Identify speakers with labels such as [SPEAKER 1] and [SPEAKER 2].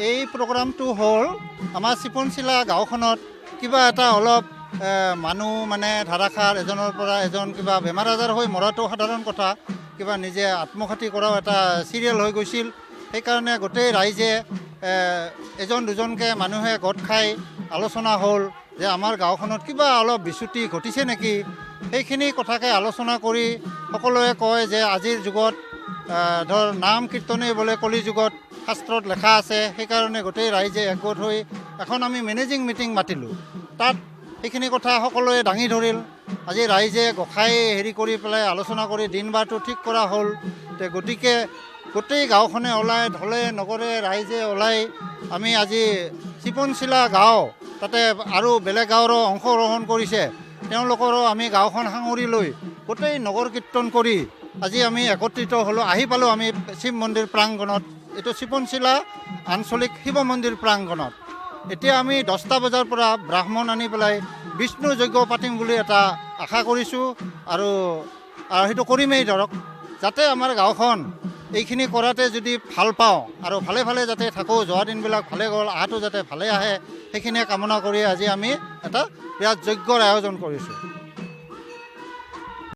[SPEAKER 1] এই প্ৰগ্ৰামটো হ'ল আমাৰ চিপনশিলা গাঁওখনত কিবা এটা অলপ মানুহ মানে ধাৰাসাৰ এজনৰ পৰা এজন কিবা বেমাৰ আজাৰ হৈ মৰাটো সাধাৰণ কথা, কিবা নিজে আত্মঘাতী কৰাও এটা চিৰিয়েল হৈ গৈছিল। সেইকাৰণে গোটেই ৰাইজে এজন দুজনকৈ মানুহে গোট খাই আলোচনা হ'ল যে আমাৰ গাঁওখনত কিবা অলপ বিচ্যুতি ঘটিছে নেকি। সেইখিনি কথাকে আলোচনা কৰি সকলোৱে কয় যে আজিৰ যুগত ধৰ নাম কীৰ্তনেই বোলে কলি যুগত শাস্ত্ৰত লেখা আছে। সেইকাৰণে গোটেই ৰাইজে একগোট হৈ এখন আমি মেনেজিং মিটিং মাতিলোঁ। তাত সেইখিনি কথা সকলোৱে দাঙি ধৰিল। আজি ৰাইজে গোসাঁই হেৰি কৰি পেলাই আলোচনা কৰি দিন বাৰটো ঠিক কৰা হ'ল। গতিকে গোটেই গাঁওখনে ওলাই ঢলে নগৰে ৰাইজে ওলাই আমি আজি চিপনশিলা গাঁও, তাতে আৰু বেলেগ গাঁৱৰো অংশগ্ৰহণ কৰিছে, তেওঁলোকৰো আমি গাঁওখন সাঙুৰি লৈ গোটেই নগৰ কীৰ্তন কৰি আজি আমি একত্ৰিত হ'লোঁ। আহি পালোঁ আমি শিৱ মন্দিৰ প্ৰাংগণত, এইটো চিপনশিলা আঞ্চলিক শিৱ মন্দিৰ প্ৰাংগণত। এতিয়া আমি 10টা বজাৰ পৰা ব্ৰাহ্মণ আনি পেলাই বিষ্ণু যজ্ঞ পাতিম বুলি এটা আশা কৰিছোঁ, আৰু সেইটো কৰিমেই ধৰক, যাতে আমাৰ গাঁওখন এইখিনি কৰাতে যদি ভাল পাওঁ আৰু ভালে ভালে যাতে থাকোঁ, যোৱা দিনবিলাক ভালে গ'ল, আহাটো যাতে ভালে আহে, সেইখিনিয়ে কামনা কৰি আজি আমি এটা বিৰাট যজ্ঞৰ আয়োজন কৰিছোঁ।